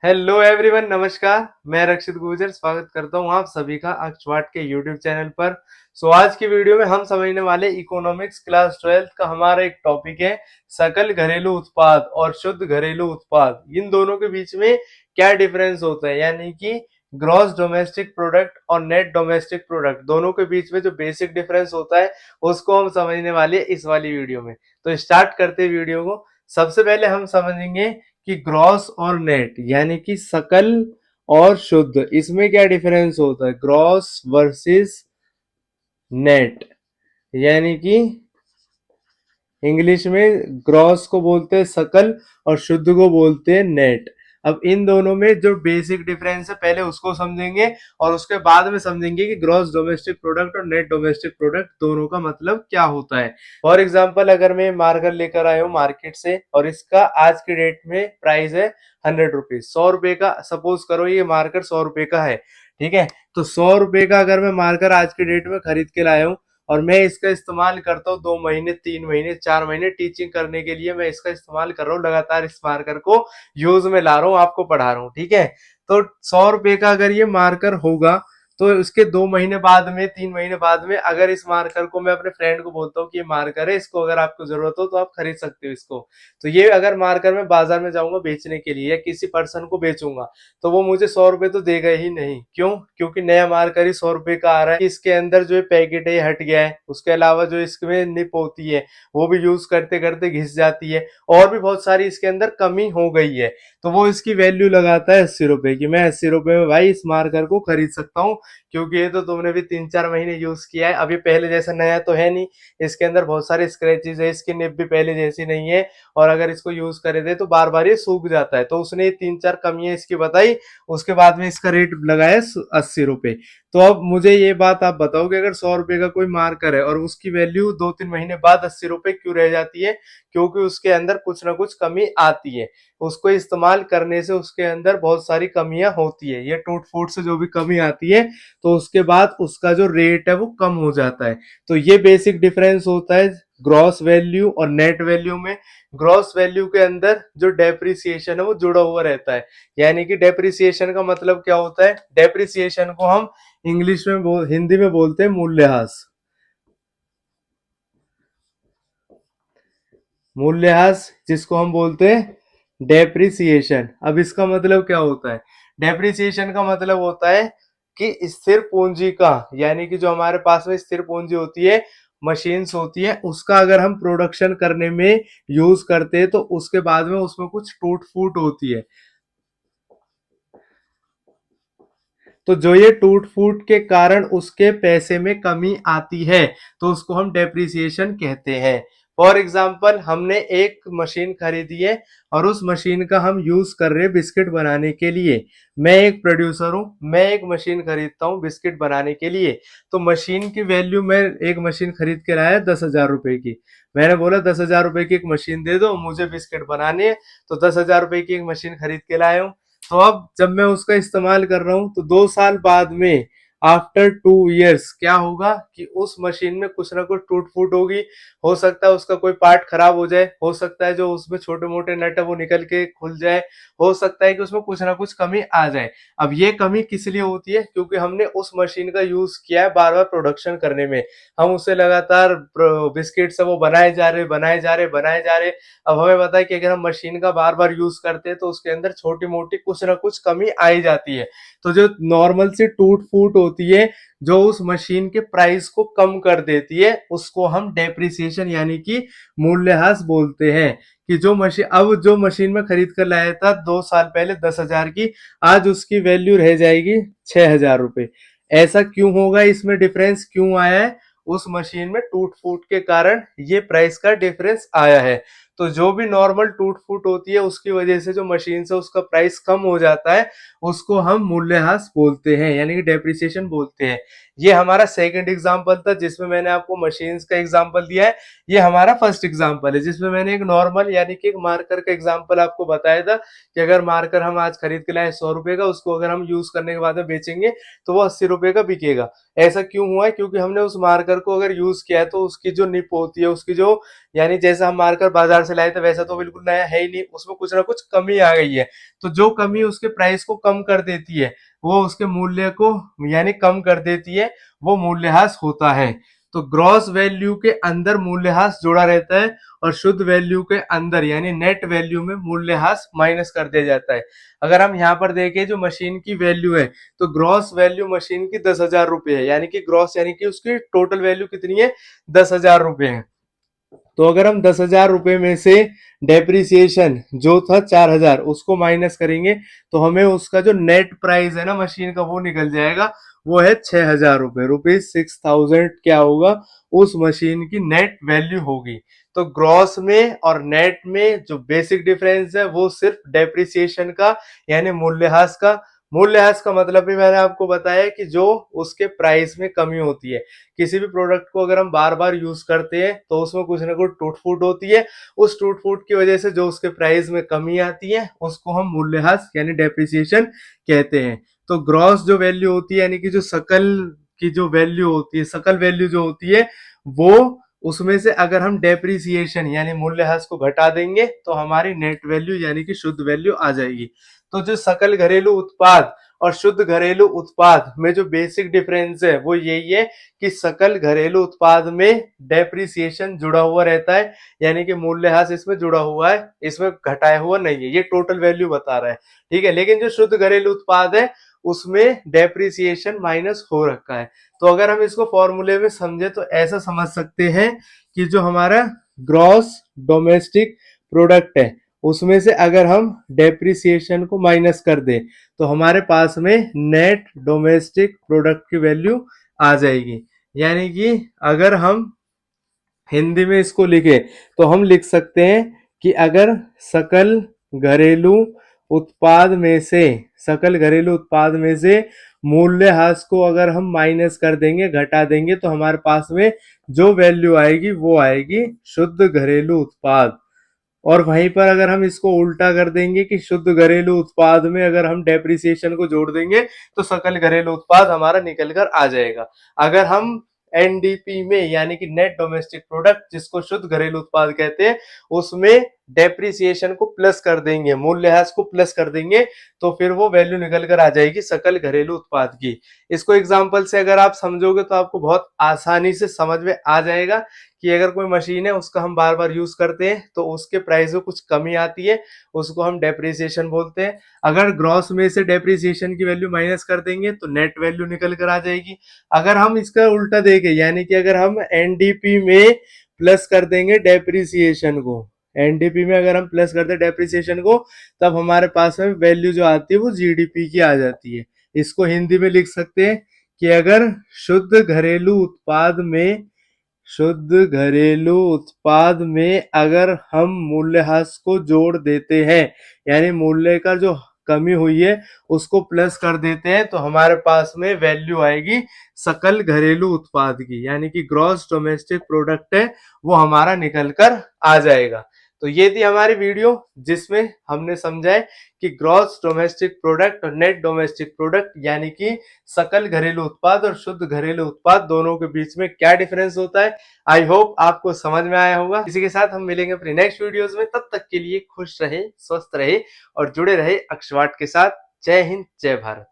Hello everyone, नमस्कार। मैं रक्षित गुर्जर स्वागत करता हूं आप सभी का अक्षवाट के यूट्यूब चैनल पर। आज की वीडियो में हम समझने वाले इकोनॉमिक्स क्लास 12 का हमारा एक टॉपिक है सकल घरेलू उत्पाद और शुद्ध घरेलू उत्पाद। इन दोनों के बीच में क्या डिफरेंस होता है, यानी कि ग्रॉस डोमेस्टिक प्रोडक्ट और नेट डोमेस्टिक प्रोडक्ट दोनों के बीच में जो बेसिक डिफरेंस होता है उसको हम समझने वाले इस वाली वीडियो में। तो स्टार्ट करते वीडियो को। सबसे पहले हम समझेंगे कि ग्रॉस और नेट, यानी कि सकल और शुद्ध, इसमें क्या डिफरेंस होता है। ग्रॉस वर्सेस नेट, यानी कि इंग्लिश में ग्रॉस को बोलते हैं सकल और शुद्ध को बोलते हैं नेट। अब इन दोनों में जो बेसिक डिफरेंस है पहले उसको समझेंगे और उसके बाद में समझेंगे कि ग्रॉस डोमेस्टिक प्रोडक्ट और नेट डोमेस्टिक प्रोडक्ट दोनों का मतलब क्या होता है। फॉर एग्जांपल, अगर मैं मार्कर लेकर आया हूँ मार्केट से और इसका आज की डेट में प्राइस है 100 रुपीज, 100 रुपए का। सपोज करो ये मार्कर 100 रुपए का है, ठीक है। तो 100 रुपए का अगर मैं मार्कर आज की डेट में खरीद के लाया हूँ और मैं इसका इस्तेमाल करता हूँ 2 महीने, 3 महीने, 4 महीने टीचिंग करने के लिए मैं इसका इस्तेमाल कर रहा हूँ, लगातार इस मार्कर को यूज में ला रहा हूँ, आपको पढ़ा रहा हूँ, ठीक है। तो 100 रुपए का अगर ये मार्कर होगा तो उसके 2 महीने बाद में, 3 महीने बाद में अगर इस मार्कर को मैं अपने फ्रेंड को बोलता हूँ कि ये मार्कर है, इसको अगर आपको जरूरत हो तो आप खरीद सकते हो इसको। तो ये अगर मार्कर मैं बाजार में जाऊंगा बेचने के लिए या किसी पर्सन को बेचूंगा तो वो मुझे 100 रुपए तो देगा ही नहीं। क्यों? क्योंकि नया मार्कर ही 100 रुपए का आ रहा है। इसके अंदर जो पैकेट है हट गया है, उसके अलावा जो इसमें निप होती है वो भी यूज करते करते घिस जाती है, और भी बहुत सारी इसके अंदर कमी हो गई है। तो वो इसकी वैल्यू लगाता है 80 रुपए की। मैं 80 रुपए में भाई इस मार्कर को खरीद सकता हूँ, क्योंकि ये तो तुमने भी 3-4 महीने यूज किया है। अभी पहले जैसा नया तो है नहीं, इसके अंदर बहुत सारे स्क्रैचेस है, इसकी निप भी पहले जैसी नहीं है, और अगर इसको यूज करे थे तो बार बार ये सूख जाता है। तो उसने 3-4 कमियां इसकी बताई, उसके बाद में इसका रेट लगाया 80 रुपए। तो अब मुझे ये बात आप बताओ कि अगर 100 रुपए का कोई मार्कर है और उसकी वैल्यू 2-3 महीने बाद 80 रुपए क्यों रह जाती है? क्योंकि उसके अंदर कुछ ना कुछ कमी आती है। उसको इस्तेमाल करने से उसके अंदर बहुत सारी कमियां होती है, ये टूट फूट से जो भी कमी आती है तो उसके बाद उसका जो रेट है वो कम हो जाता है। तो ये बेसिक डिफरेंस होता है ग्रॉस वैल्यू और नेट वैल्यू में। ग्रॉस वैल्यू के अंदर जो डेप्रिसिएशन है वो जुड़ा हुआ रहता है, यानी कि डेप्रिसिएशन का मतलब क्या होता है। डेप्रिसिएशन को हम इंग्लिश में हिंदी में बोलते हैं मूल्यह्रास। मूल्यह्रास जिसको हम बोलते हैं डेप्रिसिएशन। अब इसका मतलब क्या होता है? डेप्रिसिएशन का मतलब होता है कि स्थिर पूंजी का, यानी कि जो हमारे पास में स्थिर पूंजी होती है, मशीन्स होती है, उसका अगर हम प्रोडक्शन करने में यूज करते हैं तो उसके बाद में उसमें कुछ टूट फूट होती है। तो जो ये टूट फूट के कारण उसके पैसे में कमी आती है तो उसको हम डेप्रिसिएशन कहते हैं। फॉर एग्जाम्पल, हमने एक मशीन खरीदी है और उस मशीन का हम यूज कर रहे हैं बिस्किट बनाने के लिए। मैं एक प्रोड्यूसर हूं, मैं एक मशीन खरीदता हूं बिस्किट बनाने के लिए। तो मशीन की वैल्यू, मैं एक मशीन खरीद के लाया 10,000 रुपए की। मैंने बोला 10,000 रुपए की एक मशीन दे दो, मुझे बिस्किट बनाने है। तो 10,000 रुपए की एक मशीन खरीद के लाया हूँ। तो अब जब मैं उसका इस्तेमाल कर रहा हूं तो 2 साल बाद में, आफ्टर 2 इयर्स, क्या होगा कि उस मशीन में कुछ ना कुछ टूट फूट होगी। हो सकता है उसका कोई पार्ट खराब हो जाए, हो सकता है जो उसमें छोटे मोटे नट है वो निकल के खुल जाए, हो सकता है कि उसमें कुछ ना कुछ कमी आ जाए। अब ये कमी किस लिए होती है? क्योंकि हमने उस मशीन का यूज किया है बार बार प्रोडक्शन करने में। हम उससे लगातार बिस्किट से वो बनाए जा रहे, बनाए जा रहे, बनाए जा रहे। अब हमें पता है कि अगर हम मशीन का बार बार यूज करते हैं तो उसके अंदर छोटी मोटी कुछ ना कुछ कमी आई जाती है। तो जो नॉर्मल सी टूट फूट होती है, जो उस मशीन के प्राइस को कम कर देती है, उसको हम डेप्रिसिएशन यानी कि मूल्यह्रास बोलते हैं। कि जो मशीन, अब जो मशीन में खरीद कर लाया था 2 साल पहले 10,000 की, आज उसकी वैल्यू रह जाएगी 6,000 रुपए। ऐसा क्यों होगा? इसमें डिफरेंस क्यों आया है? उस मशीन में टूट फूट के कारण ये प्राइस का डिफरेंस आया है। तो जो भी नॉर्मल टूट फूट होती है उसकी वजह से जो मशीन से उसका प्राइस कम हो जाता है उसको हम मूल्यह्रास बोलते हैं, यानी कि डेप्रिसिएशन बोलते हैं। ये हमारा सेकंड एग्जांपल था जिसमें मैंने आपको मशीन्स का एग्जांपल दिया है। ये हमारा फर्स्ट एग्जांपल है जिसमें मैंने एक नॉर्मल यानी कि एक मार्कर का एग्जांपल आपको बताया था कि अगर मार्कर हम आज खरीद के लाए 100 रुपए का, उसको अगर हम यूज करने के बाद में बेचेंगे तो वो 80 रुपए का बिकेगा। ऐसा क्यों हुआ है? क्योंकि हमने उस मार्कर को अगर यूज किया है तो उसकी जो निप होती है, उसकी जो यानी जैसा हम मार्कर बाजार से लाए थे वैसा तो बिल्कुल नया है ही नहीं, उसमें कुछ ना कुछ कमी आ गई है। तो जो कमी उसके प्राइस को कम कर देती है, वो उसके मूल्य को यानी कम कर देती है, वो मूल्यह्रास होता है। तो ग्रॉस वैल्यू के अंदर मूल्यह्रास जुड़ा रहता है और शुद्ध वैल्यू के अंदर यानी नेट वैल्यू में मूल्यह्रास माइनस कर दिया जाता है। अगर हम यहाँ पर देखें जो मशीन की वैल्यू है, तो ग्रॉस वैल्यू मशीन की 10,000 रुपए है, यानी कि ग्रॉस यानी कि उसकी टोटल वैल्यू कितनी है, 10,000 रुपए है। तो अगर हम 10,000 रुपए में से डेप्रिसिएशन जो था 4,000 उसको माइनस करेंगे, तो हमें उसका जो नेट प्राइस है ना मशीन का वो निकल जाएगा, वो है 6,000 रुपए, रुपीज 6,000 क्या होगा, उस मशीन की नेट वैल्यू होगी। तो ग्रॉस में और नेट में जो बेसिक डिफरेंस है वो सिर्फ डेप्रिसिएशन का यानी मूल्यह्रास का। मूल्यह्रास का मतलब भी मैंने आपको बताया कि जो उसके प्राइस में कमी होती है। किसी भी प्रोडक्ट को अगर हम बार बार यूज करते हैं तो उसमें कुछ ना कुछ टूट फूट होती है, उस टूट फूट की वजह से जो उसके प्राइस में कमी आती है उसको हम मूल्यह्रास यानी डेप्रिसिएशन कहते हैं। तो ग्रॉस जो वैल्यू होती है यानी कि जो सकल की जो वैल्यू होती है, सकल वैल्यू जो होती है, वो उसमें से अगर हम डेप्रिसिएशन यानी मूल्यह्रास को घटा देंगे तो हमारी नेट वैल्यू यानी कि शुद्ध वैल्यू आ जाएगी। तो जो सकल घरेलू उत्पाद और शुद्ध घरेलू उत्पाद में जो बेसिक डिफरेंस है वो यही है कि सकल घरेलू उत्पाद में डेप्रिसिएशन जुड़ा हुआ रहता है, यानी कि मूल्यह्रास इसमें जुड़ा हुआ है, इसमें घटाया हुआ नहीं है, ये टोटल वैल्यू बता रहा है। ठीक है, लेकिन जो शुद्ध घरेलू उत्पाद है उसमें डेप्रिसिएशन माइनस हो रखा है। तो अगर हम इसको फॉर्मूले में समझे तो ऐसा समझ सकते हैं कि जो हमारा ग्रॉस डोमेस्टिक प्रोडक्ट है उसमें से अगर हम डेप्रिसिएशन को माइनस कर दें तो हमारे पास में नेट डोमेस्टिक प्रोडक्ट की वैल्यू आ जाएगी। यानी कि अगर हम हिंदी में इसको लिखे तो हम लिख सकते हैं कि अगर सकल घरेलू उत्पाद में से सकल घरेलू उत्पाद में से मूल्यह्रास को अगर हम माइनस कर देंगे, घटा देंगे, तो हमारे पास में जो वैल्यू आएगी वो आएगी शुद्ध घरेलू उत्पाद। और वहीं पर अगर हम इसको उल्टा कर देंगे कि शुद्ध घरेलू उत्पाद में अगर हम डेप्रिसिएशन को जोड़ देंगे तो सकल घरेलू उत्पाद हमारा निकल कर आ जाएगा। अगर हम एनडीपी में यानी कि नेट डोमेस्टिक प्रोडक्ट जिसको शुद्ध घरेलू उत्पाद कहते हैं उसमें डेप्रिसिएशन को प्लस कर देंगे, मूल्यह्रास को प्लस कर देंगे, तो फिर वो वैल्यू निकल कर आ जाएगी सकल घरेलू उत्पाद की। इसको एग्जांपल से अगर आप समझोगे तो आपको बहुत आसानी से समझ में आ जाएगा कि अगर कोई मशीन है उसका हम बार बार यूज करते हैं तो उसके प्राइस में कुछ कमी आती है, उसको हम डेप्रिसिएशन बोलते हैं। अगर ग्रॉस में से डेप्रिसिएशन की वैल्यू माइनस कर देंगे तो नेट वैल्यू निकल कर आ जाएगी। अगर हम इसका उल्टा देखें यानी कि अगर हम एनडीपी में प्लस कर देंगे डेप्रिसिएशन को, एनडीपी में अगर हम प्लस करते हैं डेप्रिसिएशन को, तब हमारे पास में वैल्यू जो आती है वो जीडीपी की आ जाती है। इसको हिंदी में लिख सकते हैं कि अगर शुद्ध घरेलू उत्पाद में शुद्ध घरेलू उत्पाद में अगर हम मूल्यह्रास को जोड़ देते हैं यानी मूल्य का जो कमी हुई है उसको प्लस कर देते हैं तो हमारे पास में वैल्यू आएगी सकल घरेलू उत्पाद की, यानी कि ग्रॉस डोमेस्टिक प्रोडक्ट है वो हमारा निकल कर आ जाएगा। तो ये थी हमारी वीडियो जिसमें हमने समझा है कि ग्रॉस डोमेस्टिक प्रोडक्ट और नेट डोमेस्टिक प्रोडक्ट यानी कि सकल घरेलू उत्पाद और शुद्ध घरेलू उत्पाद दोनों के बीच में क्या डिफरेंस होता है। आई होप आपको समझ में आया होगा। इसी के साथ हम मिलेंगे अपनी नेक्स्ट वीडियोस में, तब तक के लिए खुश रहे, स्वस्थ रहे और जुड़े रहे अक्षवाट के साथ। जय हिंद, जय भारत।